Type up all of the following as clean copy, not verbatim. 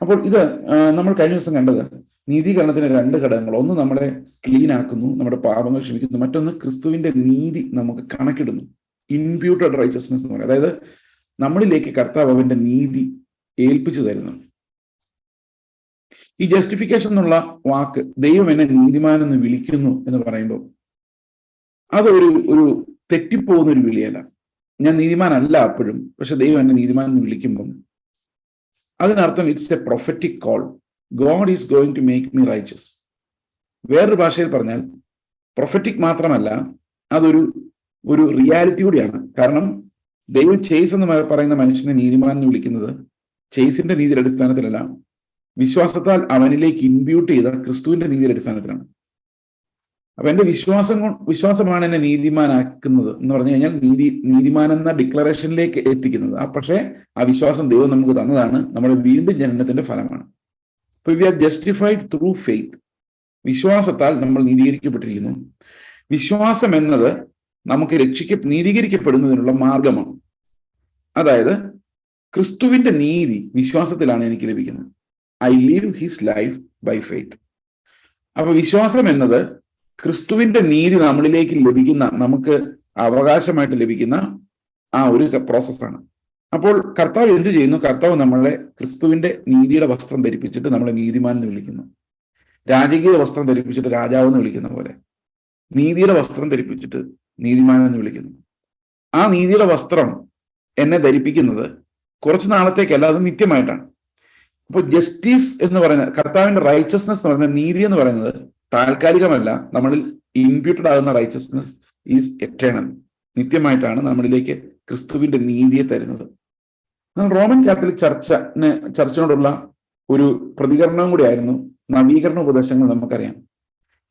അപ്പോൾ ഇത് നമ്മൾ കഴിഞ്ഞ ദിവസം കണ്ടത് നീതീകരണത്തിന് രണ്ട് ഘടകങ്ങൾ. ഒന്ന് നമ്മളെ ക്ലീൻ ആക്കുന്നു, നമ്മുടെ പാപങ്ങൾ ക്ഷമിക്കുന്നു. മറ്റൊന്ന് ക്രിസ്തുവിന്റെ നീതി നമുക്ക് കണക്കിടുന്നു. ഇംപ്യൂട്ടഡ് റൈച്ചസ്നെസ് എന്ന് പറയും. അതായത് നമ്മളിലേക്ക് കർത്താവ് അവന്റെ നീതി ഏൽപ്പിച്ചു തരുന്നു. ഈ ജസ്റ്റിഫിക്കേഷൻ എന്നുള്ള വാക്ക്, ദൈവം എന്നെ നീതിമാൻ എന്ന് വിളിക്കുന്നു എന്ന് പറയുമ്പോൾ അതൊരു തെറ്റിപ്പോകുന്ന ഒരു വിളിയല്ല. ഞാൻ നീതിമാനല്ല അപ്പോഴും, പക്ഷെ ദൈവം എന്നെ നീതിമാൻ എന്ന് വിളിക്കുമ്പം അതിനർത്ഥം it's a prophetic call. God is going to make me righteous. വേറൊരു ഭാഷയിൽ പറഞ്ഞാൽ പ്രൊഫറ്റിക് മാത്രമല്ല, അതൊരു റിയാലിറ്റി കൂടിയാണ്. കാരണം ദൈവം ചേസ് എന്ന് പറയുന്ന മനുഷ്യനെ നീതിമാൻ എന്ന് വിളിക്കുന്നത് ചേസിന്റെ നീതിയുടെ അടിസ്ഥാനത്തിലല്ല, വിശ്വാസത്താൽ അവനിലേക്ക് ഇൻബ്യൂട്ട് ചെയ്ത ക്രിസ്തുവിന്റെ നീതിയുടെ അടിസ്ഥാനത്തിലാണ്. അപ്പൊ എന്റെ വിശ്വാസമാണ് എന്നെ നീതിമാനാക്കുന്നത് എന്ന് പറഞ്ഞു കഴിഞ്ഞാൽ നീതിമാൻ എന്ന ഡിക്ലറേഷനിലേക്ക് എത്തിക്കുന്നത്. പക്ഷേ ആ വിശ്വാസം ദൈവം നമുക്ക് തന്നതാണ്, നമ്മുടെ വീണ്ടും ജനനത്തിന്റെ ഫലമാണ്. അപ്പൊ we are justified through faith. വിശ്വാസത്താൽ നമ്മൾ നീതീകരിക്കപ്പെട്ടിരിക്കുന്നു. വിശ്വാസം എന്നത് നമുക്ക് നീതീകരിക്കപ്പെടുന്നതിനുള്ള മാർഗമാണ്. അതായത് ക്രിസ്തുവിന്റെ നീതി വിശ്വാസത്തിലാണ് എനിക്ക് ലഭിക്കുന്നത്. I live his life by faith. അപ്പൊ വിശ്വാസം എന്നത് ക്രിസ്തുവിന്റെ നീതി നമ്മളിലേക്ക് ലഭിക്കുന്ന, നമുക്ക് അവകാശമായിട്ട് ലഭിക്കുന്ന ആ ഒരു പ്രോസസ്സാണ്. അപ്പോൾ കർത്താവ് എന്ത് ചെയ്യുന്നു? കർത്താവ് നമ്മളെ ക്രിസ്തുവിന്റെ നീതിയുടെ വസ്ത്രം ധരിപ്പിച്ചിട്ട് നമ്മളെ നീതിമാൻ എന്ന് വിളിക്കുന്നു. രാജകീയ വസ്ത്രം ധരിപ്പിച്ചിട്ട് രാജാവ് എന്ന് വിളിക്കുന്ന പോലെ നീതിയുടെ വസ്ത്രം ധരിപ്പിച്ചിട്ട് നീതിമാൻ എന്ന് വിളിക്കുന്നു. ആ നീതിയുടെ വസ്ത്രം എന്നെ ധരിപ്പിക്കുന്നത് കുറച്ചു നാളത്തേക്കല്ല, അത് നിത്യമായിട്ടാണ്. അപ്പോൾ ജസ്റ്റിസ് എന്ന് പറയുന്നത്, കർത്താവിന്റെ റൈച്ചസ്നെസ് എന്ന് പറയുന്നത്, നീതി എന്ന് പറയുന്നത് താൽക്കാലികമല്ല. നമ്മളിൽ ഇംപ്യൂട്ടഡ് ആകുന്ന റൈച്ചസ്നെസ് ഈസ് എറ്റേണൽ. നിത്യമായിട്ടാണ് നമ്മളിലേക്ക് ക്രിസ്തുവിന്റെ നീതിയെ തരുന്നത്. റോമൻ കാത്തലിക് ചർച്ചിനോടുള്ള ഒരു പ്രതികരണവും കൂടിയായിരുന്നു നവീകരണ ഉപദേശങ്ങൾ. നമുക്കറിയാം,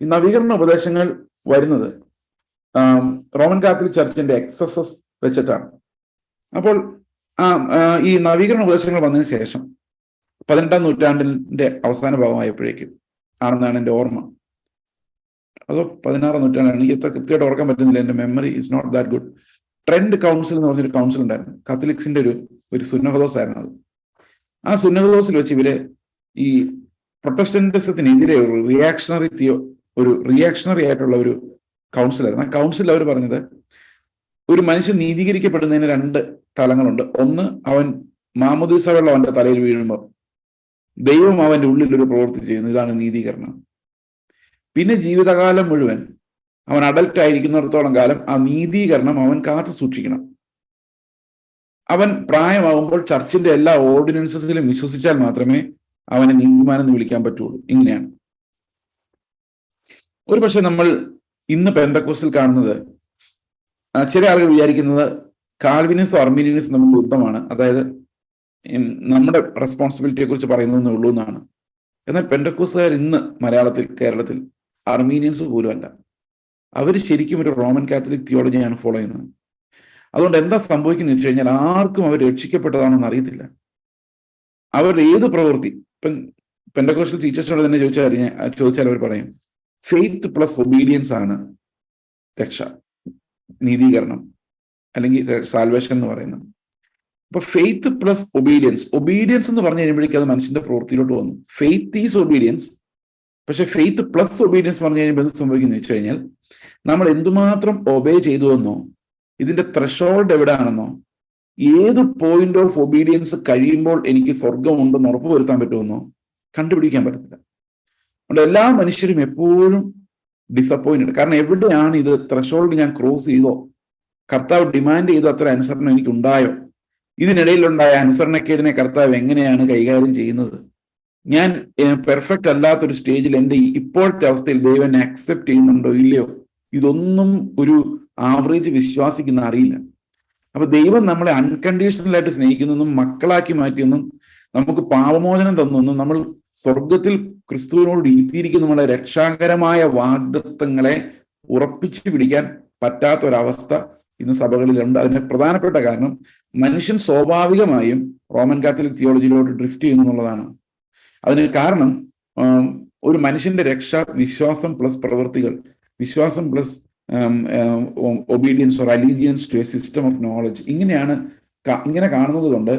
ഈ നവീകരണ ഉപദേശങ്ങൾ വരുന്നത് റോമൻ കാത്തലിക് ചർച്ചിന്റെ എക്സസസ് വെച്ചിട്ടാണ്. അപ്പോൾ ഈ നവീകരണ ഉപദേശങ്ങൾ വന്നതിന് ശേഷം 18-ാം നൂറ്റാണ്ടിന്റെ അവസാന ഭാഗമായപ്പോഴേക്കും ആണെന്നാണ് എൻ്റെ ഓർമ്മ. അതോ 16-ാം നൂറ്റാണ്ടാണ്, എനിക്ക് എത്ര കൃത്യമായിട്ട് ഓർക്കാൻ പറ്റുന്നില്ല, എൻ്റെ memory is not that good. Trent council എന്ന് പറഞ്ഞൊരു കൗൺസിൽ ഉണ്ടായിരുന്നു, കത്തലിക്സിന്റെ ഒരു സുന്നഹദോസ് ആയിരുന്നു അത്. ആ സുന്നഹദോസിൽ വെച്ച് ഇവര് ഈ പ്രൊട്ടസ്റ്റന്റിസത്തിനെതിരെ റിയാക്ഷണറി ആയിട്ടുള്ള ഒരു കൗൺസിലായിരുന്നു. ആ കൗൺസിൽ അവർ പറഞ്ഞത്, ഒരു മനുഷ്യൻ നീതീകരിക്കപ്പെടുന്നതിന് രണ്ട് തലങ്ങളുണ്ട്. ഒന്ന്, അവൻ മാമോദീസ വെള്ളം അവന്റെ തലയിൽ വീഴുമ്പോൾ ദൈവം അവന്റെ ഉള്ളിൽ ഒരു പ്രവൃത്തി ചെയ്യുന്നു, ഇതാണ് നീതീകരണം. പിന്നെ ജീവിതകാലം മുഴുവൻ അവൻ അഡൽട്ട് ആയിരിക്കുന്നിടത്തോളം കാലം ആ നീതീകരണം അവൻ കാത്തു സൂക്ഷിക്കണം. അവൻ പ്രായമാകുമ്പോൾ ചർച്ചിന്റെ എല്ലാ ഓർഡിനൻസസിലും വിശ്വസിച്ചാൽ മാത്രമേ അവനെ നീതിമാൻ എന്ന് വിളിക്കാൻ പറ്റുള്ളൂ. ഇങ്ങനെയാണ്. ഒരു പക്ഷെ നമ്മൾ ഇന്ന് പെന്തക്കോസ്റ്റിൽ കാണുന്നത്, ചില ആളുകൾ വിചാരിക്കുന്നത് കാൽവിനിസം അർമീനിയനിസം നമുക്ക് യുദ്ധമാണ്, അതായത് നമ്മുടെ റെസ്പോൺസിബിലിറ്റിയെ കുറിച്ച് പറയുന്നതെന്നേ ഉള്ളൂ എന്നാണ്. എന്നാൽ പെന്തക്കോസ്തുകാർ ഇന്ന് മലയാളത്തിൽ, കേരളത്തിൽ അർമീനിയൻസ് പോലും അല്ല. അവർ ശരിക്കും ഒരു റോമൻ കാത്തലിക് തിയോളജിയാണ് ഫോളോ ചെയ്യുന്നത്. അതുകൊണ്ട് എന്താ സംഭവിക്കുന്നത് വെച്ച് കഴിഞ്ഞാൽ ആർക്കും അവർ രക്ഷിക്കപ്പെട്ടതാണെന്ന് അറിയത്തില്ല. അവരുടെ ഏത് പ്രവൃത്തി, ഇപ്പം പെന്തക്കോസ്റ്റൽ ടീച്ചേഴ്സിനോട് തന്നെ ചോദിച്ചാൽ അവർ പറയും ഫെയ്ത്ത് പ്ലസ് ഒബീഡിയൻസ് ആണ് രക്ഷ, നീതീകരണം അല്ലെങ്കിൽ സാൽവേഷൻ എന്ന് പറയുന്നത്. അപ്പൊ ഫെയ്ത്ത് പ്ലസ് ഒബീഡിയൻസ് എന്ന് പറഞ്ഞു കഴിയുമ്പോഴേക്കും അത് മനുഷ്യന്റെ പ്രവൃത്തിയിലോട്ട് വന്നു. Faith is obedience. പക്ഷെ ഫെയ്ത്ത് പ്ലസ് ഒബീഡിയൻസ് പറഞ്ഞു കഴിയുമ്പോൾ എന്ത് സംഭവിക്കുന്നു വെച്ച് കഴിഞ്ഞാൽ, നമ്മൾ എന്തുമാത്രം ഒബേ ചെയ്തുവെന്നോ, ഇതിന്റെ ത്രഷോൾഡ് എവിടെയാണെന്നോ, ഏത് പോയിന്റ് ഓഫ് ഒബീഡിയൻസ് കഴിയുമ്പോൾ എനിക്ക് സ്വർഗമുണ്ടെന്ന് ഉറപ്പുവരുത്താൻ പറ്റുമെന്നോ കണ്ടുപിടിക്കാൻ പറ്റത്തില്ല. അതുകൊണ്ട് എല്ലാ മനുഷ്യരും എപ്പോഴും ഡിസപ്പോയിന്റഡ്. കാരണം എവിടെയാണ് ഇത് ത്രഷോൾഡ് ഞാൻ ക്രോസ് ചെയ്തോ, കർത്താവ് ഡിമാൻഡ് ചെയ്തോ അത്ര അനുസരണം എനിക്കുണ്ടായോ, ഇതിനിടയിലുണ്ടായ അനുസരണക്കേടിനെ കർത്താവ് എങ്ങനെയാണ് കൈകാര്യം ചെയ്യുന്നത്, ഞാൻ പെർഫെക്റ്റ് അല്ലാത്തൊരു സ്റ്റേജിൽ എൻ്റെ ഇപ്പോഴത്തെ അവസ്ഥയിൽ ദൈവം എന്നെ അക്സെപ്റ്റ് ചെയ്യുന്നുണ്ടോ ഇല്ലയോ, ഇതൊന്നും ഒരു ആവറേജ് വിശ്വാസിക്കുന്ന അറിയില്ല. അപ്പൊ ദൈവം നമ്മളെ അൺകണ്ടീഷണലായിട്ട് സ്നേഹിക്കുന്നതും മക്കളാക്കി മാറ്റിയെന്നും നമുക്ക് പാപമോചനം തന്നെന്നും നമ്മൾ സ്വർഗത്തിൽ ക്രിസ്തുവിനോട് ഇരുത്തിയിരിക്കുന്ന നമ്മളെ രക്ഷാകരമായ വാഗ്ദത്തങ്ങളെ ഉറപ്പിച്ചു പിടിക്കാൻ പറ്റാത്തൊരവസ്ഥ ഇന്ന് സഭകളിലുണ്ട്. അതിന് പ്രധാനപ്പെട്ട കാരണം മനുഷ്യൻ സ്വാഭാവികമായും റോമൻ കാത്തലിക് തിയോളജിയിലോട്ട് ഡ്രിഫ്റ്റ് ചെയ്യുന്നു എന്നുള്ളതാണ്. അതിന് കാരണം ഒരു മനുഷ്യന്റെ രക്ഷ വിശ്വാസം പ്ലസ് പ്രവൃത്തികൾ, വിശ്വാസം plus obedience or allegiance to a system of knowledge, ഇങ്ങനെ കാണുന്നത് കൊണ്ട്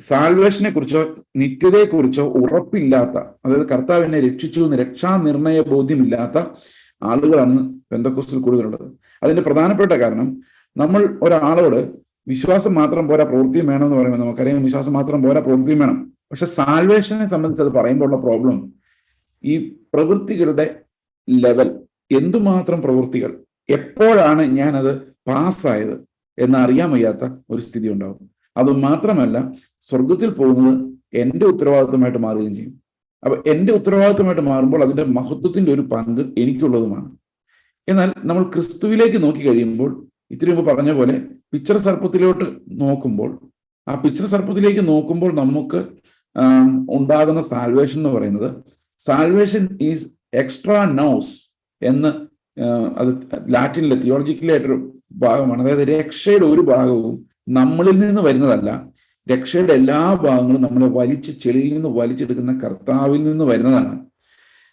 സാൽവേഷനെ കുറിച്ചോ നിത്യതയെക്കുറിച്ചോ ഉറപ്പില്ലാത്ത, അതായത് കർത്താവ് എന്നെ രക്ഷിച്ചു എന്ന് രക്ഷാനിർണയ ബോധ്യമില്ലാത്ത ആളുകളാണ് പെന്തക്കോസ്തിൽ കൂടുതലുള്ളത്. അതിന്റെ പ്രധാനപ്പെട്ട കാരണം, നമ്മൾ ഒരാളോട് വിശ്വാസം മാത്രം പോരാ പ്രവൃത്തിയും വേണമെന്ന് പറയുമ്പോൾ നമുക്കറിയാം വിശ്വാസം മാത്രം പോരാ പ്രവൃത്തിയും വേണം. പക്ഷെ സാൽവേഷനെ സംബന്ധിച്ച് അത് പറയുമ്പോൾ ഉള്ള പ്രോബ്ലം, ഈ പ്രവൃത്തികളുടെ ലെവൽ, എന്തുമാത്രം പ്രവൃത്തികൾ, എപ്പോഴാണ് ഞാനത് പാസ്സായത് എന്ന് അറിയാൻ വയ്യാത്ത ഒരു സ്ഥിതി ഉണ്ടാവും. അത് മാത്രമല്ല, സ്വർഗത്തിൽ പോകുന്നത് എൻ്റെ ഉത്തരവാദിത്വമായിട്ട് മാറുകയും ചെയ്യും. അപ്പൊ എൻ്റെ ഉത്തരവാദിത്വമായിട്ട് മാറുമ്പോൾ അതിന്റെ മഹത്വത്തിന്റെ ഒരു പങ്ക് എനിക്കുള്ളതുമാണ്. എന്നാൽ നമ്മൾ ക്രിസ്തുവിലേക്ക് നോക്കി കഴിയുമ്പോൾ, ഇത്തിരി മുമ്പ് പറഞ്ഞ പോലെ പിച്ചർ സർപ്പത്തിലോട്ട് നോക്കുമ്പോൾ, ആ പിച്ചർ സർപ്പത്തിലേക്ക് നോക്കുമ്പോൾ നമുക്ക് ഉണ്ടാകുന്ന സാൽവേഷൻ എന്ന് പറയുന്നത്, സാൽവേഷൻ ഈസ് എക്സ്ട്രാ നൗസ് എന്ന്, അത് ലാറ്റിനിലെ തിയോളജിക്കലായിട്ടൊരു ഭാഗമാണ്. അതായത് രക്ഷയുടെ ഒരു ഭാഗവും നമ്മളിൽ നിന്ന് വരുന്നതല്ല, രക്ഷയുടെ എല്ലാ ഭാഗങ്ങളും നമ്മളെ ചെളിയിൽ നിന്ന് വലിച്ചെടുക്കുന്ന കർത്താവിൽ നിന്ന് വരുന്നതാണ്.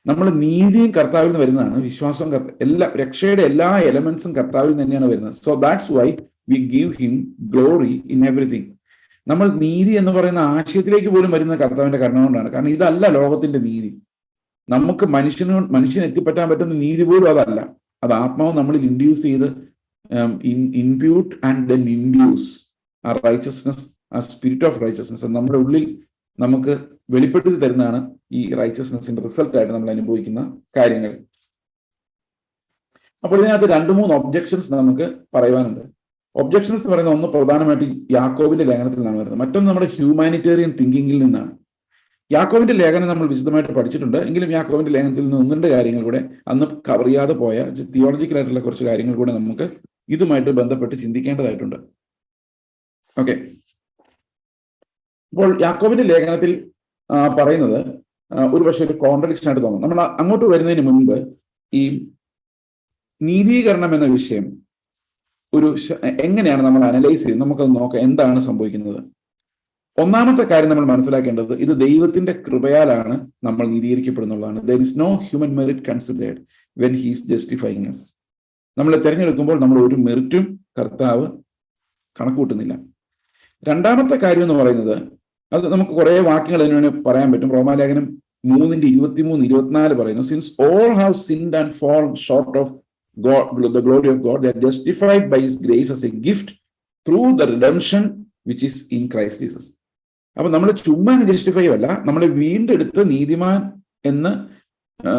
നമ്മുടെ നീതിയും കർത്താവിൽ നിന്ന് വരുന്നതാണ്, വിശ്വാസവും രക്ഷയുടെ എല്ലാ എലമെന്റ്സും കർത്താവിൽ നിന്ന് തന്നെയാണ് വരുന്നത്. So that's why we give him glory in everything. നമ്മൾ നീതി എന്ന് പറയുന്ന ആശയത്തിലേക്ക് പോലും വരുന്ന കർത്താവിന്റെ കരുണ കൊണ്ടാണ്. കാരണം ഇതല്ല ലോകത്തിന്റെ നീതി. നമുക്ക് മനുഷ്യന് എത്തിപ്പറ്റാൻ പറ്റുന്ന നീതി പോലും അതല്ല. അത് ആത്മാവ് നമ്മളിൽ ഇൻഡ്യൂസ് ചെയ്ത്, ഇൻപ്യൂട്ട് ആൻഡ് ദെൻ ഇൻഡ്യൂസ് ആ റൈച്ചസ്നെസ്, ആ സ്പിരിറ്റ് ഓഫ് റൈച്ചസ്നെസ് നമ്മുടെ ഉള്ളിൽ നമുക്ക് വെളിപ്പെടുത്തി തരുന്നതാണ് ഈ റൈച്ചസ്നെസിന്റെ റിസൾട്ടായിട്ട് നമ്മൾ അനുഭവിക്കുന്ന കാര്യങ്ങൾ. അപ്പോൾ ഇതിനകത്ത് 2-3 ഒബ്ജക്ഷൻസ് നമുക്ക് പറയുവാനുണ്ട്. ഒബ്ജക്ഷൻസ് എന്ന് പറയുന്നത്, ഒന്ന് പ്രധാനമായിട്ട് യാക്കോബിന്റെ ലേഖനത്തിൽ നിന്നാണ് വരുന്നത്, മറ്റൊന്ന് നമ്മുടെ ഹ്യൂമാനിറ്റേറിയൻ തിങ്കിങ്ങിൽ നിന്നാണ്. യാക്കോബിന്റെ ലേഖനം നമ്മൾ വിശദമായിട്ട് പഠിച്ചിട്ടുണ്ട്, എങ്കിലും യാക്കോബിന്റെ ലേഖനത്തിൽ നിന്ന് 1-2 കാര്യങ്ങൾ കൂടെ അന്ന് കവർ ചെയ്യാതെ പോയ തിയോളജിക്കലായിട്ടുള്ള കുറച്ച് കാര്യങ്ങൾ കൂടെ നമുക്ക് ഇതുമായിട്ട് ബന്ധപ്പെട്ട് ചിന്തിക്കേണ്ടതായിട്ടുണ്ട്. ഓക്കെ, അപ്പോൾ യാക്കോബിന്റെ ലേഖനത്തിൽ പറയുന്നത് ഒരുപക്ഷെ ഒരു കോൺട്രഡിക്ഷൻ ആയിട്ട് തോന്നും. നമ്മൾ അങ്ങോട്ട് വരുന്നതിന് മുൻപ് ഈ നീതീകരണം എന്ന വിഷയം എങ്ങനെയാണ് നമ്മൾ അനലൈസ് ചെയ്ത് നമുക്കത് നോക്കാം, എന്താണ് സംഭവിക്കുന്നത്. ഒന്നാമത്തെ കാര്യം നമ്മൾ മനസ്സിലാക്കേണ്ടത്, ഇത് ദൈവത്തിന്റെ കൃപയാലാണ് നമ്മൾ നീതീകരിക്കപ്പെടുന്നതാണ്. There is no human merit considered when he is justifying us. നമ്മളെ തിരഞ്ഞെടുക്കുമ്പോൾ നമ്മൾ ഒരു മെറിറ്റും കർത്താവ് കണക്കുകൂട്ടുന്നില്ല. രണ്ടാമത്തെ കാര്യം എന്ന് പറയുന്നത്, അത് നമുക്ക് കുറെ വാക്യങ്ങൾ അതിനുവേണ്ടി പറയാൻ പറ്റും. റോമാലേഖനം 3:23-24 പറയുന്നു, since all have sinned and fall short of God, the glory of God, they are justified by his grace as a gift through the redemption which is in Christ Jesus. അപ്പൊ നമ്മൾ ചുമ്മാ ജസ്റ്റിഫൈ അല്ല, നമ്മളെ വീണ്ടെടുത്ത് നീതിമാൻ എന്ന്,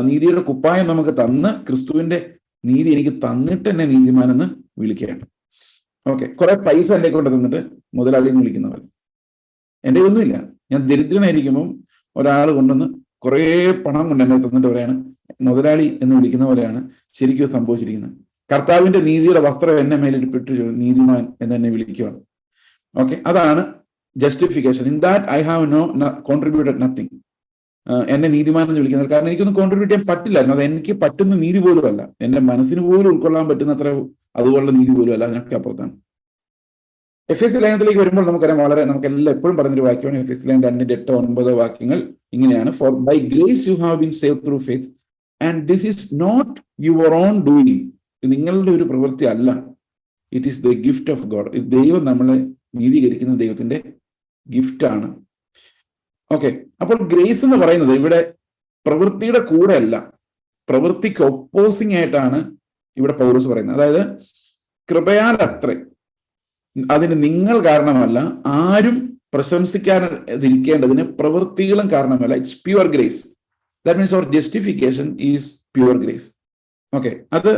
നീതിയുടെ കുപ്പായം നമുക്ക് തന്ന്, ക്രിസ്തുവിന്റെ നീതി എനിക്ക് തന്നിട്ട് എന്നെ നീതിമാൻ എന്ന് വിളിക്കുകയാണ്. ഓക്കെ, കുറെ പൈസ എന്നെ കൊണ്ട് തന്നിട്ട് മുതലാളി എന്ന് വിളിക്കുന്നവർ. എൻ്റെ ഒന്നുമില്ല, ഞാൻ ദരിദ്രനായിരിക്കുമ്പം ഒരാൾ കൊണ്ടുവന്ന് കുറേ പണം കൊണ്ട് എന്നെ തന്നിട്ട് പറയാണ് മുതലാളി എന്ന് വിളിക്കുന്ന പോലെയാണ് ശരിക്കും സംഭവിച്ചിരിക്കുന്നത്. കർത്താവിന്റെ നീതിയുടെ വസ്ത്രം എന്നെ മേലിട്ട് നീതിമാൻ എന്ന് എന്നെ വിളിക്കുകയാണ്. ഓക്കെ, അതാണ് justification. In that I have contributed nothing. എന്നെ നീതിമാൻ എന്ന് വിളിക്കുന്നത്, കാരണം എനിക്കൊന്നും കോൺട്രിബ്യൂട്ട് ചെയ്യാൻ പറ്റില്ലായിരുന്നു. അത് എനിക്ക് പറ്റുന്ന നീതി പോലും അല്ല, എന്റെ മനസ്സിന് പോലും ഉൾക്കൊള്ളാൻ പറ്റുന്ന അത്ര അതുപോലുള്ള നീതി പോലും അല്ല, അതിനൊക്കെ അപ്പുറത്താണ്. എഫേസ്യ ലേഖനത്തിലേക്ക് വരുമ്പോൾ നമുക്കറിയാം, നമുക്കെല്ലാം എപ്പോഴും പറഞ്ഞൊരു വാക്യമാണ് എഫേസ്യ ലേഖനം 2:8-9 വാക്യങ്ങൾ ഇങ്ങനെയാണ്. For by grace you have been saved through faith and this is not your own doing. നിങ്ങളുടെ ഒരു പ്രവൃത്തി അല്ല, it is the gift of God. ദൈവം നമ്മളെ നീതീകരിക്കുന്ന ദൈവത്തിന്റെ ഗിഫ്റ്റാണ്. ഓക്കെ, അപ്പോൾ ഗ്രേസ് എന്ന് പറയുന്നത് ഇവിടെ പ്രവൃത്തിയുടെ കൂടെ അല്ല, പ്രവൃത്തിക്ക് ഒപ്പോസിങ് ആയിട്ടാണ് ഇവിടെ പൗലോസ് പറയുന്നത്. അതായത് കൃപയാൽ അത്രേ, അതിന് നിങ്ങൾ കാരണമല്ല, ആരും പ്രശംസിക്കാതിരിക്കേണ്ടതിന് പ്രവൃത്തികളും കാരണമല്ല. It's pure grace. That means our justification is pure grace. Okay, അത്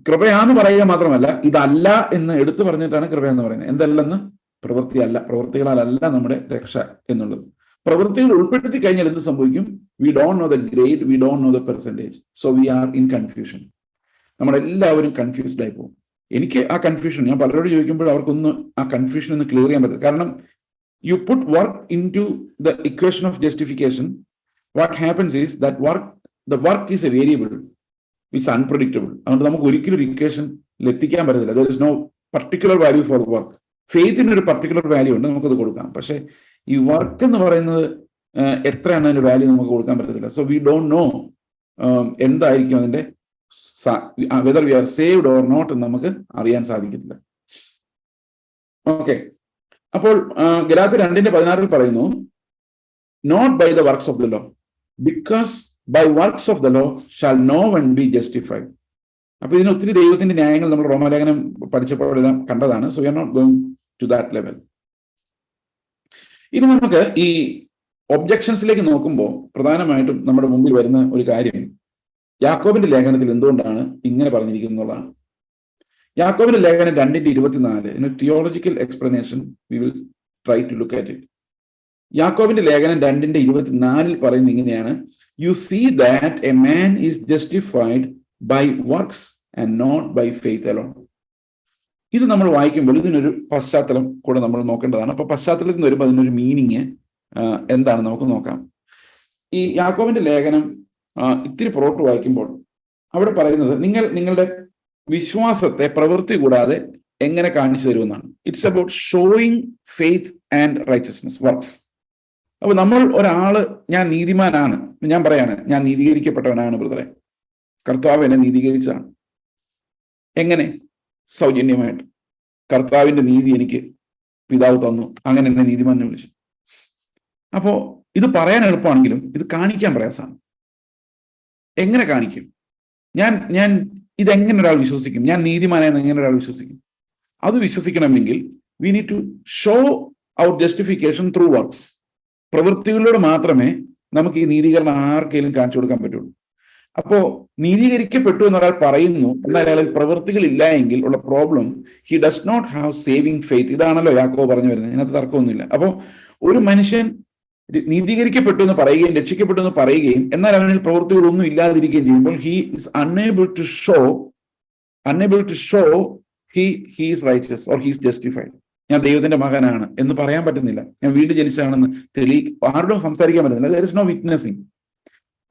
കൃപയാന്ന് പറയുക മാത്രമല്ല, ഇതല്ല എന്ന് എടുത്തു പറഞ്ഞിട്ടാണ് കൃപയെന്ന് പറയുന്നത്. എന്തല്ലെന്ന്? പ്രവൃത്തിയല്ല, പ്രവൃത്തികളാലല്ല നമ്മുടെ രക്ഷ എന്നുള്ളത്. പ്രവൃത്തികൾ ഉൾപ്പെടുത്തി കഴിഞ്ഞാൽ എന്ത് സംഭവിക്കും? We don't know the grade, we don't know the percentage, so we are in confusion. നമ്മളെല്ലാവരും കൺഫ്യൂസ്ഡ് ആയി പോകും. എനിക്ക് ആ കൺഫ്യൂഷൻ, ഞാൻ പലരോട് ചോദിക്കുമ്പോൾ അവർക്കൊന്ന് ആ കൺഫ്യൂഷൻ ഒന്ന് ക്ലിയർ ചെയ്യാൻ പറ്റും. കാരണം you put work into the equation of justification, what happens is that the work is a variable which's unpredictable. അതുകൊണ്ട് നമുക്ക് ഒരിക്കലും ഒരു ഇക്വേഷനിൽ എത്തിക്കാൻ പറ്റത്തില്ല. There is no particular value for work. ഫെയ്ത്തിന് ഒരു പർട്ടിക്കുലർ വാല്യൂ ഉണ്ട്, നമുക്കത് കൊടുക്കാം. പക്ഷെ ഈ വർക്ക് എന്ന് പറയുന്നത് എത്രയാണ് അതിന്റെ വാല്യൂ നമുക്ക് കൊടുക്കാൻ പറ്റത്തില്ല. സോ വി ഡോണ്ട് നോ എന്തായിരിക്കും അതിന്റെ whether we are saved or not എന്ന് നമുക്ക് അറിയാൻ സാധിക്കത്തില്ല. ഓക്കെ, അപ്പോൾ ഗലാത്യർ 2:16 പറയുന്നു, not by the works of the law, because by works of the law shall no one be justified. അപ്പൊ ഇതിന് ഒത്തിരി ദൈവത്തിന്റെ ന്യായങ്ങൾ നമ്മൾ റോമാലേഖനം പഠിച്ചപ്പോഴെല്ലാം കണ്ടതാണ്. So we are not going to that level. ഇനി നമുക്ക് ഈ ഒബ്ജക്ഷൻസിലേക്ക് നോക്കുമ്പോൾ പ്രധാനമായിട്ടും നമ്മുടെ മുമ്പിൽ വരുന്ന ഒരു കാര്യം യാക്കോബിന്റെ ലേഖനത്തിൽ എന്തുകൊണ്ടാണ് ഇങ്ങനെ പറഞ്ഞിരിക്കുന്നതാണ്. യാക്കോബിന്റെ ലേഖനം 2:24 theological explanation we will try to look at it. യാക്കോബിന്റെ ലേഖനം 2:24 പറയുന്നത് ഇങ്ങനെയാണ്, you see that a man is justified by works and not by faith alone. ഇത് നമ്മൾ വായിക്കുമ്പോൾ ഇതിനൊരു പശ്ചാത്തലം കൂടെ നമ്മൾ നോക്കേണ്ടതാണ്. അപ്പൊ പശ്ചാത്തലത്തിൽ നിന്ന് വരുമ്പോൾ അതിനൊരു മീനിങ് എന്താണ് നമുക്ക് നോക്കാം. ഈ യാക്കോബിന്റെ ലേഖനം ഇത്തിരി പുറകോട്ട് വായിക്കുമ്പോൾ അവിടെ പറയുന്നത് നിങ്ങളുടെ വിശ്വാസത്തെ പ്രവൃത്തി കൂടാതെ എങ്ങനെ കാണിച്ചു തരുമെന്നാണ്. It's about showing faith and righteousness works. അപ്പൊ നമ്മൾ ഒരാള് ഞാൻ നീതിമാനാണ്, ഞാൻ പറയാണ് ഞാൻ നീതീകരിക്കപ്പെട്ടവനാണ് ബ്രദറെ, കർത്താവ് എന്നെ നീതീകരിച്ചതാണ്. എങ്ങനെ? സൗജന്യമായിട്ട്. കർത്താവിന്റെ നീതി എനിക്ക് പിതാവ് തന്നു, അങ്ങനെ എന്നെ നീതിമാനെ വിളിച്ചു. അപ്പോ ഇത് പറയാൻ എളുപ്പമാണെങ്കിലും ഇത് കാണിക്കാൻ പ്രയാസമാണ്. എങ്ങനെ കാണിക്കും? ഞാൻ ഇതെങ്ങനെ ഒരാൾ വിശ്വസിക്കും? ഞാൻ നീതിമാനായെന്ന് എങ്ങനെ ഒരാൾ വിശ്വസിക്കും? അത് വിശ്വസിക്കണമെങ്കിൽ we need to show our justification through works. പ്രവൃത്തികളിലൂടെ മാത്രമേ നമുക്ക് ഈ നീതീകരണം ആർക്കെങ്കിലും കാണിച്ചു കൊടുക്കാൻ പറ്റുള്ളൂ. അപ്പോ നീതീകരിക്കപ്പെട്ടു എന്നൊരാൾ പറയുന്നു, എന്നാൽ അയാളിൽ പ്രവൃത്തികൾ ഇല്ല എങ്കിൽ ഉള്ള problem, he does not have saving faith. ഇതാണല്ലോ യാക്കോബ് പറഞ്ഞു വരുന്നത്, ഇതിനകത്ത് തർക്കമൊന്നുമില്ല. അപ്പോ ഒരു മനുഷ്യൻ നീതീകരിക്കപ്പെട്ടു എന്ന് പറയുകയും രക്ഷിക്കപ്പെട്ടു എന്ന് പറയുകയും എന്നാൽ അവനിൽ പ്രവൃത്തികളൊന്നും ഇല്ലാതിരിക്കുകയും ചെയ്യുമ്പോൾ he is unable to show he is righteous or he is justified. ഞാൻ ദൈവത്തിന്റെ മകനാണ് എന്ന് പറയാൻ പറ്റുന്നില്ല, ഞാൻ വീണ്ടും ജനിച്ചതാണെന്ന് ആരോടും സംസാരിക്കാൻ പറ്റുന്നില്ല. There is no witnessing.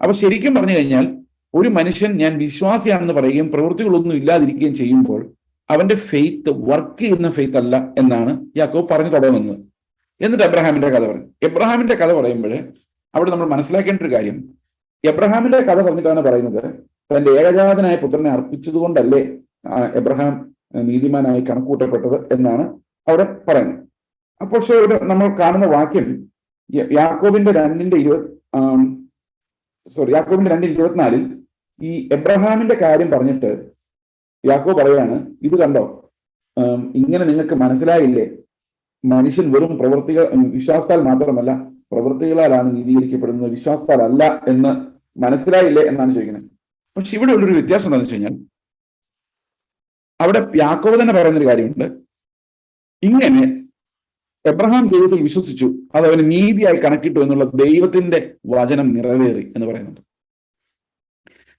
അപ്പൊ ശരിക്കും പറഞ്ഞു കഴിഞ്ഞാൽ ഒരു മനുഷ്യൻ ഞാൻ വിശ്വാസിയാണെന്ന് പറയുകയും പ്രവൃത്തികളൊന്നും ഇല്ലാതിരിക്കുകയും ചെയ്യുമ്പോൾ അവന്റെ ഫെയ്ത്ത് വർക്ക് ചെയ്യുന്ന ഫെയ്ത്ത് അല്ല എന്നാണ് യാക്കോബ് പറഞ്ഞു തുടങ്ങുന്നത്. എന്നിട്ട് എബ്രഹാമിന്റെ കഥ പറയും. എബ്രഹാമിന്റെ കഥ പറയുമ്പോൾ അവിടെ നമ്മൾ മനസ്സിലാക്കേണ്ട ഒരു കാര്യം, എബ്രഹാമിന്റെ കഥ പറഞ്ഞിട്ടാണ് പറയുന്നത് തന്റെ ഏകജാതനായ പുത്രനെ അർപ്പിച്ചതുകൊണ്ടല്ലേ എബ്രഹാം നീതിമാനായി കണക്കൂട്ടപ്പെട്ടത് എന്നാണ് അവിടെ പറയുന്നത്. അപ്പോൾ പക്ഷേ ഇവിടെ നമ്മൾ കാണുന്ന വാക്യം യാക്കോബിന്റെ 2:24 ഈ എബ്രഹാമിന്റെ കാര്യം പറഞ്ഞിട്ട് യാക്കോബ് പറയാണ്, ഇത് കണ്ടോ, ഇങ്ങനെ നിങ്ങൾക്ക് മനസ്സിലായില്ലേ, മനുഷ്യൻ വെറും പ്രവൃത്തികൾ വിശ്വാസത്താൽ മാത്രമല്ല പ്രവൃത്തികളാലാണ് നീതീകരിക്കപ്പെടുന്നത്, വിശ്വാസത്താൽ അല്ല എന്ന് മനസ്സിലായില്ലേ എന്നാണ് ചോദിക്കുന്നത്. പക്ഷെ ഇവിടെ ഉള്ളൊരു വ്യത്യാസം എന്താണെന്ന് വെച്ച് കഴിഞ്ഞാൽ അവിടെ യാക്കോബ് തന്നെ പറയുന്നൊരു കാര്യമുണ്ട്, ഇങ്ങനെ എബ്രഹാം ദൈവത്തിൽ വിശ്വസിച്ചു, അത് അവന് നീതിയായി കണക്കിട്ടു എന്നുള്ള ദൈവത്തിന്റെ വചനം നിറവേറി എന്ന് പറയുന്നുണ്ട്.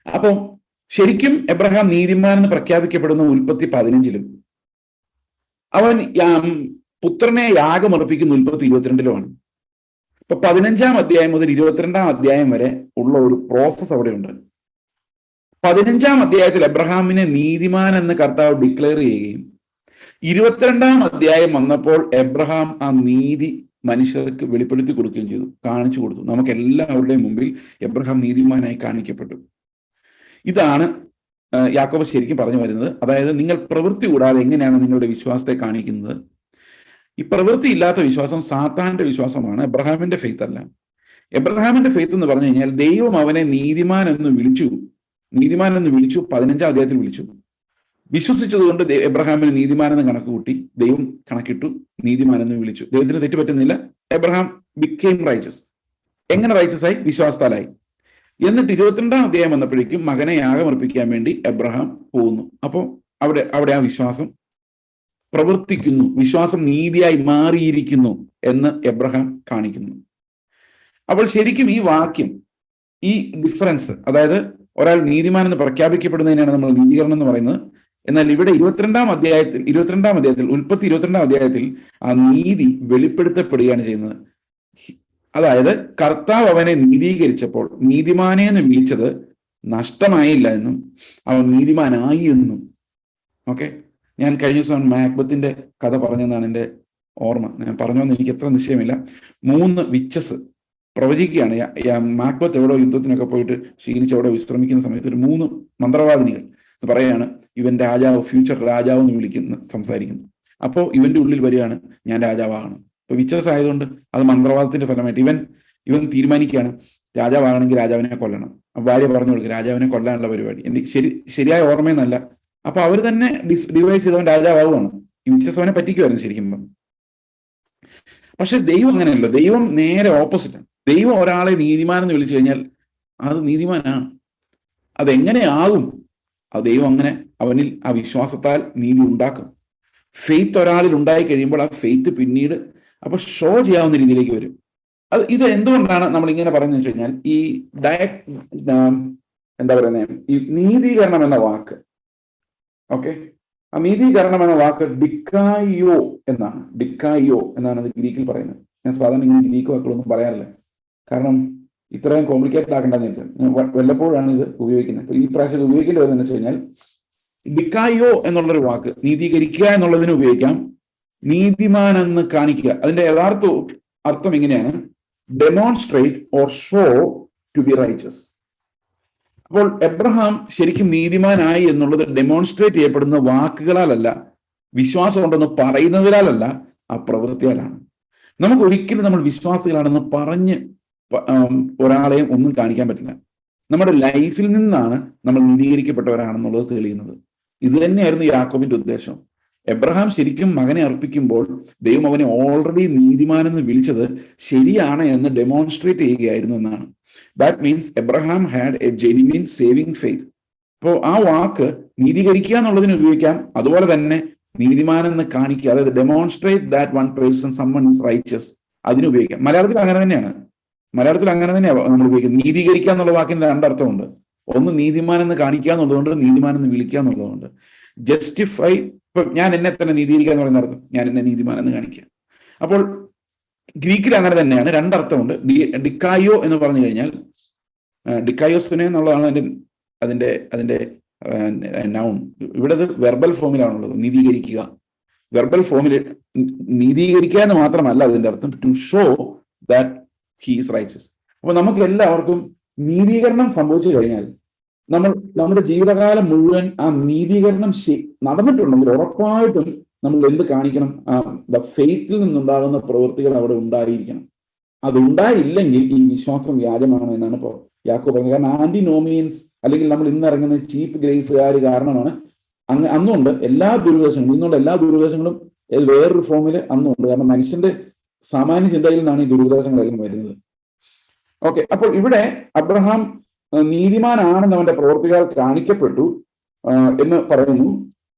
അപ്പം ശരിക്കും എബ്രഹാം നീതിമാൻ എന്ന് പ്രഖ്യാപിക്കപ്പെടുന്ന ഉൽപ്പത്തി 15 അവൻ പുത്രനെ യാഗമർപ്പിക്കുന്ന ഉൽപ്പത്തി 22 ഇപ്പൊ 15-ാം അധ്യായം മുതൽ 22-ാം അധ്യായം വരെ ഉള്ള ഒരു പ്രോസസ് അവിടെയുണ്ട്. 15-ാം അധ്യായത്തിൽ എബ്രഹാമിനെ നീതിമാൻ എന്ന് കർത്താവ് ഡിക്ലെയർ ചെയ്യുകയും 22-ാം അധ്യായം വന്നപ്പോൾ എബ്രഹാം ആ നീതി മനുഷ്യർക്ക് വെളിപ്പെടുത്തി കൊടുക്കുകയും ചെയ്തു, കാണിച്ചു കൊടുത്തു. നമുക്ക് എല്ലാവരുടെയും മുമ്പിൽ എബ്രഹാം നീതിമാനായി കാണിക്കപ്പെട്ടു. ഇതാണ് യാക്കോബ് ശരിക്കും പറഞ്ഞു വരുന്നത്. അതായത് നിങ്ങൾ പ്രവൃത്തി കൂടാതെ എങ്ങനെയാണ് നിങ്ങളുടെ വിശ്വാസത്തെ കാണിക്കുന്നത്? ഈ പ്രവൃത്തി ഇല്ലാത്ത വിശ്വാസം സാത്താന്റെ വിശ്വാസമാണ്, എബ്രഹാമിന്റെ ഫെയ്ത്ത് അല്ല. എബ്രഹാമിന്റെ ഫെയ്ത്ത് എന്ന് പറഞ്ഞു കഴിഞ്ഞാൽ ദൈവം അവനെ നീതിമാൻ എന്ന് വിളിച്ചു 15-ാം അധ്യായത്തിൽ വിളിച്ചു. വിശ്വസിച്ചതുകൊണ്ട് എബ്രഹാമിന് നീതിമാനെന്ന് കണക്ക് കൂട്ടി, ദൈവം കണക്കിട്ടു, നീതിമാനെന്ന് വിളിച്ചു. ദൈവത്തിന് തെറ്റ് പറ്റുന്നില്ല. Abraham became righteous. എങ്ങനെ റൈച്ചസ് ആയി? വിശ്വാസത്താലായി. എന്നിട്ട് 22-ാം അധ്യായം വന്നപ്പോഴേക്കും മകനെ യാഗമർപ്പിക്കാൻ വേണ്ടി എബ്രഹാം പോകുന്നു. അപ്പോൾ അവിടെ ആ വിശ്വാസം പ്രവർത്തിക്കുന്നു, വിശ്വാസം നീതിയായി മാറിയിരിക്കുന്നു എന്ന് എബ്രഹാം കാണിക്കുന്നു. അപ്പോൾ ശരിക്കും ഈ വാക്യം, ഈ ഡിഫറൻസ്, അതായത് ഒരാൾ നീതിമാൻ എന്ന് പ്രഖ്യാപിക്കപ്പെടുന്നതിനാണ് നമ്മൾ നീതീകരണം എന്ന് പറയുന്നത്. എന്നാൽ ഇവിടെ 22-ാം അധ്യായത്തിൽ ഉൽപ്പത്തി 22-ാം അധ്യായത്തിൽ ആ നീതി വെളിപ്പെടുത്തപ്പെടുകയാണ് ചെയ്യുന്നത്. അതായത് കർത്താവ് അവനെ നീതീകരിച്ചപ്പോൾ നീതിമാനെ എന്ന് വിളിച്ചത് നഷ്ടമായില്ല എന്നും അവൻ നീതിമാനായി എന്നും. ഓക്കെ, ഞാൻ കഴിഞ്ഞ ദിവസം മാക്ബത്തിന്റെ കഥ പറഞ്ഞെന്നാണ് എൻ്റെ ഓർമ്മ. ഞാൻ പറഞ്ഞോന്ന് എനിക്ക് എത്ര നിശ്ചയമില്ല. 3 വിച്ചസ് പ്രവചിക്കുകയാണ്. മാക്ബത്ത് എവിടെ യുദ്ധത്തിനൊക്കെ പോയിട്ട് ക്ഷീണിച്ച് അവിടെ വിശ്രമിക്കുന്ന സമയത്ത് ഒരു 3 മന്ത്രവാദിനികൾ എന്ന് പറയുകയാണ് ഇവൻ രാജാവ്, ഫ്യൂച്ചർ രാജാവ് എന്ന് സംസാരിക്കുന്നു. അപ്പോൾ ഇവന്റെ ഉള്ളിൽ വരികയാണ് ഞാൻ രാജാവാകണം. ഇപ്പൊ വിച്ചസ് ആയതുകൊണ്ട് അത് മന്ത്രവാദത്തിന്റെ ഫലമായിട്ട് ഇവൻ തീരുമാനിക്കുകയാണ് രാജാവാകണമെങ്കിൽ രാജാവിനെ കൊല്ലണം. അപ്പൊ ഭാര്യ പറഞ്ഞു കൊടുക്കുക രാജാവിനെ കൊല്ലാനുള്ള പരിപാടി. എനിക്ക് ശരിയായ ഓർമ്മയെന്നല്ല. അപ്പൊ അവർ തന്നെ ഡിവൈസ് ചെയ്തവൻ രാജാവാകുവാണ്. ഈ വിച്ചസ് അവനെ പറ്റിക്കുമായിരുന്നു ശരിക്കും. പക്ഷെ ദൈവം അങ്ങനെയല്ലോ. ദൈവം നേരെ ഓപ്പോസിറ്റാണ്. ദൈവം ഒരാളെ നീതിമാൻ എന്ന് വിളിച്ചു കഴിഞ്ഞാൽ അത് നീതിമാനാണ്. അതെങ്ങനെയാകും? അത് ദൈവം അങ്ങനെ അവനിൽ ആ വിശ്വാസത്താൽ നീതി ഉണ്ടാക്കും. ഫെയ്ത്ത് ഒരാളിൽ ഉണ്ടായി കഴിയുമ്പോൾ ആ ഫെയ്ത്ത് പിന്നീട് അപ്പൊ ഷോ ചെയ്യാവുന്ന രീതിയിലേക്ക് വരും. ഇത് എന്തുകൊണ്ടാണ് നമ്മൾ ഇങ്ങനെ പറയുന്നത് വെച്ച് കഴിഞ്ഞാൽ ഈ എന്താ പറയുന്നത്, ഈ നീതീകരണം എന്ന വാക്ക്, ഓക്കെ, ആ നീതീകരണം എന്ന വാക്ക് ഡിക്കായോ എന്നാണ് അത് ഗ്രീക്കിൽ പറയുന്നത്. ഞാൻ സാധാരണ ഇങ്ങനെ ഗ്രീക്ക് വാക്കുകളൊന്നും പറയാറില്ല, കാരണം ഇത്രയും കോംപ്ലിക്കേറ്റഡ് ആക്കണ്ടെന്ന് വെച്ചാൽ വല്ലപ്പോഴാണ് ഇത് ഉപയോഗിക്കുന്നത്. ഈ പ്രാവശ്യം ഉപയോഗിക്കേണ്ടി വരുന്നതെന്ന് വെച്ച് കഴിഞ്ഞാൽ ഡിക്കായോ എന്നുള്ളൊരു വാക്ക് നീതീകരിക്കുക എന്നുള്ളതിന് ഉപയോഗിക്കാം. നീതിമാൻ എന്ന് കാണിക്കുക, അതിന്റെ യഥാർത്ഥ അർത്ഥം ഇങ്ങനെയാണ്: demonstrate or show to be righteous. അപ്പോൾ എബ്രഹാം ശരിക്കും നീതിമാനായി എന്നുള്ളത് ഡെമോൺസ്ട്രേറ്റ് ചെയ്യപ്പെടുന്ന വാക്കുകളാലല്ല, വിശ്വാസം ഉണ്ടെന്ന് പറയുന്നതിനാലല്ല, ആ പ്രവൃത്തിയാലാണ്. നമുക്ക് ഒരിക്കലും നമ്മൾ വിശ്വാസികളാണെന്ന് പറഞ്ഞ് ഒരാളെയും ഒന്നും കാണിക്കാൻ പറ്റില്ല. നമ്മുടെ ലൈഫിൽ നിന്നാണ് നമ്മൾ നീതീകരിക്കപ്പെട്ടവരാണെന്നുള്ളത് തെളിയുന്നത്. ഇത് തന്നെയായിരുന്നു യാക്കോബിന്റെ ഉദ്ദേശം. എബ്രഹാം ശരിക്കും മകനെ അർപ്പിക്കുമ്പോൾ ദൈവം അവനെ ഓൾറെഡി നീതിമാനെന്ന് വിളിച്ചത് ശരിയാണ് എന്ന് ഡെമോൺസ്ട്രേറ്റ് ചെയ്യുകയായിരുന്നു എന്നാണ്. That means Abraham had A genuine saving faith. അപ്പോൾ ആ വാക്ക് നീതീകരിക്കുക എന്നുള്ളതിന് ഉപയോഗിക്കാം, അതുപോലെ തന്നെ നീതിമാനെന്ന് കാണിക്കുക, അതായത് demonstrate that one person someone is righteous, അതിന് ഉപയോഗിക്കാം. മലയാളത്തിൽ അങ്ങനെ തന്നെയാണ് നമ്മൾ ഉപയോഗിക്കുന്നത്. നീതീകരിക്കുക എന്നുള്ള വാക്കിന് രണ്ടർത്ഥമുണ്ട്. ഒന്ന് നീതിമാൻ എന്ന് കാണിക്കുക എന്നുള്ളതുകൊണ്ട്, നീതിമാൻ എന്ന് വിളിക്കുക എന്നുള്ളതുകൊണ്ട്. ജസ്റ്റിഫൈ, ഇപ്പൊ ഞാൻ എന്നെ തന്നെ നീതീകരിക്കുക എന്ന് പറയുന്ന അർത്ഥം ഞാൻ എന്നെ നീതിമാൻ എന്ന് കാണിക്കുക. അപ്പോൾ ഗ്രീക്കിൽ അങ്ങനെ തന്നെയാണ്, രണ്ടർത്ഥമുണ്ട്. ഡിക്കായോ എന്ന് പറഞ്ഞു കഴിഞ്ഞാൽ ഡിക്കായോസിനെ എന്നുള്ളതാണ് അതിന്റെ നൗൺ. ഇവിടെ അത് വെർബൽ ഫോമിലാണുള്ളത്, നീതീകരിക്കുക. വെർബൽ ഫോമിൽ നീതീകരിക്കുക എന്ന് മാത്രമല്ല അതിന്റെ അർത്ഥം, to show that he is righteous. അപ്പൊ നമുക്ക് എല്ലാവർക്കും നീതീകരണം സംഭവിച്ചു കഴിഞ്ഞാൽ നമ്മുടെ ജീവിതകാലം മുഴുവൻ ആ നീതീകരണം നടന്നിട്ടുണ്ടെങ്കിൽ ഉറപ്പായിട്ടും നമ്മൾ എന്ത് കാണിക്കണം? ഫെയ്ത്തിൽ നിന്നുണ്ടാകുന്ന പ്രവൃത്തികൾ അവിടെ ഉണ്ടായിരിക്കണം. അതുണ്ടായില്ലെങ്കിൽ ഈ വിശ്വാസം വ്യാജമാണ് എന്നാണ് ഇപ്പോൾ യാക്കോബ് പറഞ്ഞത്. കാരണം ആന്റിനോമിയൻസ് അല്ലെങ്കിൽ നമ്മൾ ഇന്ന് ഇറങ്ങുന്ന ചീപ്പ് ഗ്രേസുകാർ കാരണമാണ് അന്നുണ്ട് എല്ലാ ദുരുപദേശങ്ങളും. ഇന്നുള്ള എല്ലാ ദുരുപദേശങ്ങളും വേറൊരു ഫോമിൽ അന്നുണ്ട്. കാരണം മനുഷ്യന്റെ സാമാന്യ ചിന്തയിൽ നിന്നാണ് ഈ ദുരുപദേശങ്ങളെല്ലാം വരുന്നത്. ഓക്കെ, അപ്പോൾ ഇവിടെ അബ്രഹാം നീതിമാനാണെന്ന് അവന്റെ പ്രവൃത്തികൾ കാണിക്കപ്പെട്ടു എന്ന് പറയുന്നു.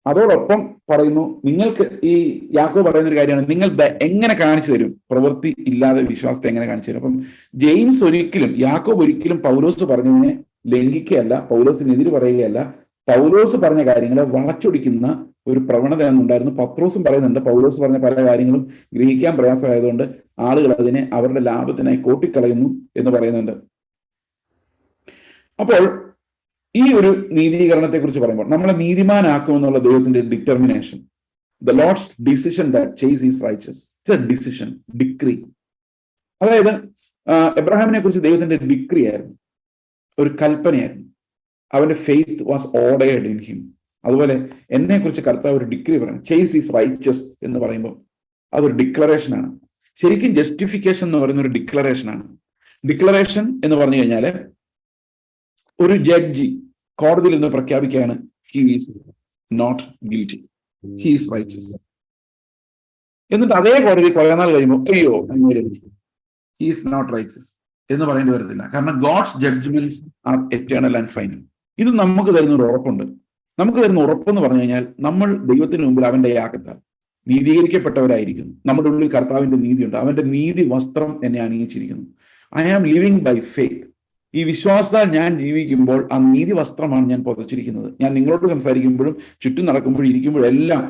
അതോടൊപ്പം പറയുന്നു, നിങ്ങൾക്ക് ഈ യാക്കോബ് പറയുന്ന ഒരു കാര്യമാണ്, നിങ്ങൾ എങ്ങനെ കാണിച്ചു തരും? പ്രവൃത്തി ഇല്ലാതെ വിശ്വാസത്തെ എങ്ങനെ കാണിച്ചു തരും? അപ്പം യാക്കോബ് ഒരിക്കലും പൗലോസ് പറഞ്ഞതിനെ ലംഘിക്കുകയല്ല, പൗലോസിനെതിരെ പറയുകയല്ല. പൗലോസ് പറഞ്ഞ കാര്യങ്ങളെ വളച്ചൊടിക്കുന്ന ഒരു പ്രവണത ഉണ്ടായിരുന്നു. പത്രോസും പറയുന്നുണ്ട്, പൗലോസ് പറഞ്ഞ പല കാര്യങ്ങളും ഗ്രഹിക്കാൻ പ്രയാസമായതുകൊണ്ട് ആളുകൾ അതിനെ അവരുടെ ലാഭത്തിനായി കോട്ടിക്കളയുന്നു എന്ന് പറയുന്നുണ്ട്. അപ്പോൾ ഈ ഒരു നീതീകരണത്തെ കുറിച്ച് പറയുമ്പോൾ നമ്മളെ നീതിമാനാക്കുമെന്നുള്ള ദൈവത്തിന്റെ determination, the Lord's decision that chase is righteous, it's A decision, decree. അതായത് എബ്രഹാമിനെ കുറിച്ച് ദൈവത്തിന്റെ ഡിക്രി ആയിരുന്നു, ഒരു കൽപ്പനയായിരുന്നു. അവന്റെ faith was ordered in him. അതുപോലെ എന്നെ കുറിച്ച് കർത്താവ് ഒരു ഡിക്രി പറയണം, ചേസ് ഈസ് റൈച്ചസ് എന്ന് പറയുമ്പോൾ അതൊരു ഡിക്ലറേഷനാണ്. ശരിക്കും ജസ്റ്റിഫിക്കേഷൻ എന്ന് പറയുന്ന ഒരു ഡിക്ലറേഷനാണ്. ഡിക്ലറേഷൻ എന്ന് പറഞ്ഞു കഴിഞ്ഞാൽ ഒരു ജഡ്ജി കോടതിയിൽ നിന്ന് പ്രഖ്യാപിക്കുകയാണ്, he is not guilty, he is righteous. എന്നിട്ട് അതേ കോടതി കുറെ നാൾ കഴിയുമ്പോൾ അയ്യോ ഹി ഈസ് നോട്ട് റൈച്ചസ് എന്ന് പറയേണ്ടി വരത്തില്ല. കാരണം God's judgments are eternal and final. ഇത് നമുക്ക് തരുന്ന ഒരു ഉറപ്പുണ്ട്. നമുക്ക് തരുന്ന ഉറപ്പെന്ന് പറഞ്ഞു കഴിഞ്ഞാൽ നമ്മൾ ദൈവത്തിന് മുമ്പിൽ അവന്റെ യാക്കത്താൽ നീതീകരിക്കപ്പെട്ടവരായിരിക്കുന്നു. നമ്മുടെ ഉള്ളിൽ കർത്താവിന്റെ നീതിയുണ്ട്. അവന്റെ നീതി വസ്ത്രം എന്നെ അണിയിച്ചിരിക്കുന്നു. I am living by faith. ഈ വിശ്വാസത്താൽ ഞാൻ ജീവിക്കുമ്പോൾ ആ നീതി വസ്ത്രമാണ് ഞാൻ പുതച്ചിരിക്കുന്നത്. ഞാൻ നിങ്ങളോട് സംസാരിക്കുമ്പോഴും ചുറ്റും നടക്കുമ്പോഴും ഇരിക്കുമ്പോഴും എല്ലാം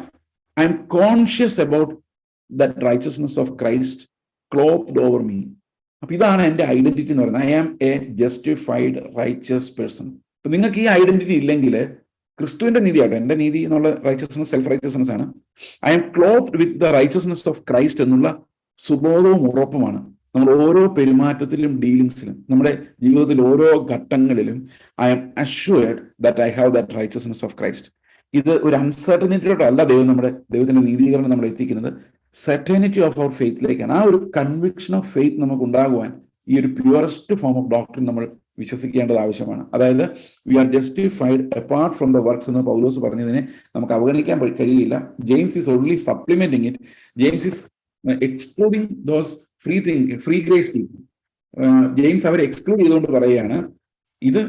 I am conscious about that righteousness of Christ clothed over me. അപ്പൊ ഇതാണ് എന്റെ ഐഡന്റിറ്റി എന്ന് പറയുന്നത്. I am a justified righteous person. അപ്പൊ നിങ്ങൾക്ക് ഈ ഐഡന്റിറ്റി ഇല്ലെങ്കിൽ ക്രിസ്തുവിന്റെ നീതിയാട്ടോ. എന്റെ നീതി എന്നുള്ള റൈച്ചസ്നെസ് സെൽഫ് റൈച്ചസ്നെസ് ആണ്. I M clothed with the righteousness of Christ എന്നുള്ള സുബോധവും ഉറപ്പുമാണ് നമ്മൾ ഓരോ പെരുമാറ്റത്തിലും ഡീലിങ്സിലും നമ്മുടെ ജീവിതത്തിൽ ഓരോ ഘട്ടങ്ങളിലും I M assured that I have that righteousness of Christ. ഇത് ഒരു അൺസർട്ടനിറ്റിയോട്ടല്ല ദൈവത്തിന്റെ നീതീകരണം നമ്മളെ എത്തിക്കുന്നത്, സെർട്ടനിറ്റി ഓഫ് അവർ ഫെയ്ത്തിലേക്കാണ്. ആ ഒരു കൺവിക്ഷൻ ഓഫ് ഫെയ്ത്ത് നമുക്ക് ഉണ്ടാകുവാൻ ഈ ഒരു പ്യുവറസ്റ്റ് ഫോം ഓഫ് ഡോക്ട്രിൻ നമ്മൾ വിശ്വസിക്കേണ്ടത് ആവശ്യമാണ്. അതായത് we are justified apart from the works എന്ന് പൗലോസ് പറഞ്ഞതിനെ നമുക്ക് അവഗണിക്കാൻ കഴിയില്ല. James is only supplementing it. James is excluding those free grace people. James അവരെ എക്സ്ക്ലൂഡ് ചെയ്തുകൊണ്ട് പറയുകയാണ്, ഇത്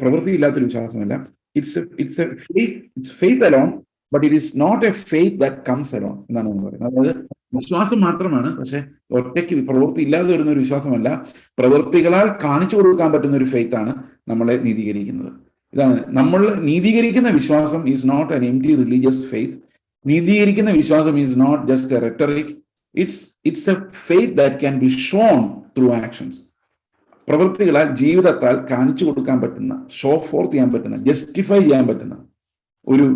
പ്രവൃത്തിയില്ലാത്തൊരു വിശ്വാസമല്ല. It's faith alone, but it is not a faith that comes alone എന്നാണ് നമ്മൾ പറയുന്നത്. അതായത് വിശ്വാസം മാത്രമാണ്, പക്ഷെ ഒറ്റയ്ക്ക് പ്രവൃത്തി ഇല്ലാതെ വരുന്ന ഒരു വിശ്വാസമല്ല. പ്രവൃത്തികളാൽ കാണിച്ചു കൊടുക്കാൻ പറ്റുന്ന ഒരു ഫെയ്ത്ത് ആണ് നമ്മളെ നീതീകരിക്കുന്നത്. ഇതാണ് നമ്മൾ നീതീകരിക്കുന്ന വിശ്വാസം. Is not an empty religious faith. നീതീകരിക്കുന്ന വിശ്വാസം is not just a rhetoric. It's a faith that can be shown through actions. പ്രവൃത്തികളാൽ, ജീവിതത്താൽ കാണിച്ചു കൊടുക്കാൻ പറ്റുന്ന, ഷോ ഫോർത്ത് ചെയ്യാൻ പറ്റുന്ന, ജസ്റ്റിഫൈ ചെയ്യാൻ പറ്റുന്ന ഒരു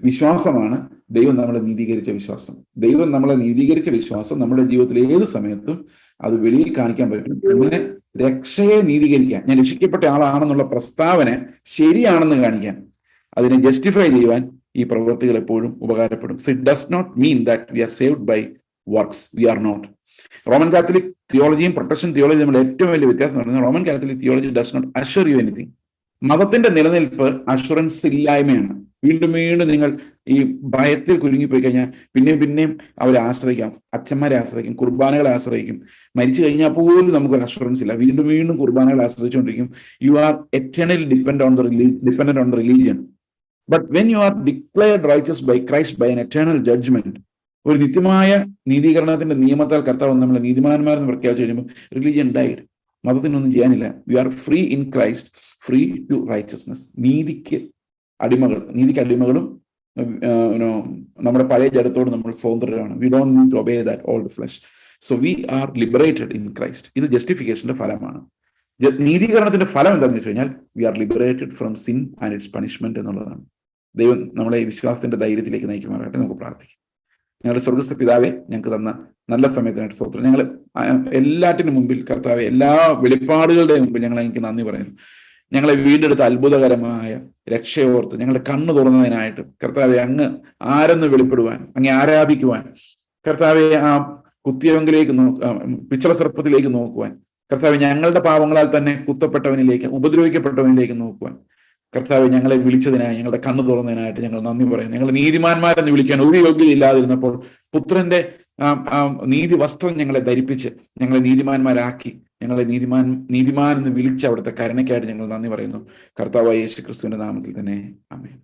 വിശ്വാസമാണ് ദൈവം നമ്മളെ നീതീകരിച്ച വിശ്വാസം. ദൈവം നമ്മളെ നീതീകരിച്ച വിശ്വാസം നമ്മുടെ ജീവിതത്തിൽ ഏത് സമയത്തും അത് വെളിയിൽ കാണിക്കാൻ പറ്റും. അങ്ങനെ രക്ഷയെ നീതീകരിക്കാൻ, ഞാൻ രക്ഷിക്കപ്പെട്ട ആളാണെന്നുള്ള പ്രസ്താവന ശരിയാണെന്ന് കാണിക്കാൻ, അതിനെ ജസ്റ്റിഫൈ ചെയ്യുവാൻ ഈ പ്രവൃത്തികൾ എപ്പോഴും ഉപകാരപ്പെടും. So it does not mean that we are saved by works. We are not. Roman Catholic തിയോളജിയും പ്രൊട്ടക്ഷൻ തിയോളജിയും നമ്മൾ ഏറ്റവും വലിയ വ്യത്യാസം എന്ന് പറയുന്നത്, Roman Catholic theology does not assure you anything. മതത്തിന്റെ നിലനിൽപ്പ് അഷുറൻസ് ഇല്ലായ്മയാണ്. വീണ്ടും വീണ്ടും നിങ്ങൾ ഈ ഭയത്തിൽ കുരുങ്ങിപ്പോയി കഴിഞ്ഞാൽ പിന്നെയും അവരെ ആശ്രയിക്കാം, അച്ഛന്മാരെ ആശ്രയിക്കും, കുർബാനകളെ ആശ്രയിക്കും. മരിച്ചു കഴിഞ്ഞാൽ പോലും നമുക്കൊരു അഷുറൻസ് ഇല്ല. വീണ്ടും കുർബാനകളെ ആശ്രയിച്ചുകൊണ്ടിരിക്കും. You are eternally dependent on the religion. But when you are declared righteous by Christ by an eternal judgment, ഒരു നിത്യമായ നീതീകരണത്തിന്റെ നിയമത്താൽ കർത്താവ് നമ്മളെ നീതിമാന്മാരെന്ന് പ്രഖ്യാപിച്ചു കഴിയുമ്പോൾ റിലീജിയൻ ഡൈഡ്. മതത്തിനൊന്നും ചെയ്യാനില്ല. We are free in Christ, free to righteousness. നീതിക്ക് അടിമകളും നമ്മുടെ പഴയ ജഡത്തോട് നമ്മൾ സ്വതന്ത്രരാണ്. We don't need to obey that old flesh. So we are liberated in Christ. ഇത് ജസ്റ്റിഫിക്കേഷന്റെ ഫലമാണ്. നീതീകരണത്തിന്റെ ഫലം എന്താണെന്ന് വെച്ച് കഴിഞ്ഞാൽ we are liberated from sin and its punishment എന്നുള്ളതാണ്. ദൈവം നമ്മളെ ഈ വിശ്വാസത്തിന്റെ ധൈര്യത്തിലേക്ക് നയിക്കുമാറാകട്ടെ. നമുക്ക് പ്രാർത്ഥിക്കാം. ഞങ്ങളുടെ സ്വർഗസ്ഥ പിതാവേ, ഞങ്ങൾക്ക് തന്ന നല്ല സമയത്തിനായിട്ട് സ്തോത്രം. ഞങ്ങൾ എല്ലാറ്റിനും മുമ്പിൽ കർത്താവെ, എല്ലാ വെളിപ്പാടുകളുടെ മുമ്പിൽ ഞങ്ങൾ എനിക്ക് നന്ദി പറയുന്നു. ഞങ്ങളെ വീണ്ടെടുത്ത അത്ഭുതകരമായ രക്ഷയോർത്ത് ഞങ്ങളുടെ കണ്ണ് തുറന്നതിനായിട്ട് കർത്താവെ, അങ്ങ് ആരെന്ന് വെളിപ്പെടുവാൻ, അങ്ങ് ആരാധിക്കുവാൻ, കർത്താവെ ആ കുത്തിയവങ്കിലേക്ക് പിച്ചള സർപ്പത്തിലേക്ക് നോക്കുവാൻ, കർത്താവെ ഞങ്ങളുടെ പാവങ്ങളാൽ തന്നെ കുത്തപ്പെട്ടവനിലേക്ക്, ഉപദ്രവിക്കപ്പെട്ടവനിലേക്ക് നോക്കുവാൻ, കർത്താവെ ഞങ്ങളെ വിളിച്ചതിനായി, ഞങ്ങളുടെ കണ്ണ് തുറന്നതിനായിട്ട് ഞങ്ങൾ നന്ദി പറയുന്നു. ഞങ്ങൾ നീതിമാന്മാരെന്ന് വിളിക്കാൻ ഒരു യോഗ്യതയില്ലാതിരുന്നപ്പോൾ പുത്രന്റെ നീതി വസ്ത്രം ഞങ്ങളെ ധരിപ്പിച്ച് ഞങ്ങളെ നീതിമാന്മാരാക്കി, ഞങ്ങളെ നീതിമാൻ എന്ന് വിളിച്ച അവിടുത്തെ കരുണയ്ക്കായിട്ട് ഞങ്ങൾ നന്ദി പറയുന്നു. കർത്താവായ യേശു ക്രിസ്തുവിന്റെ നാമത്തിൽ തന്നെ ആമേൻ.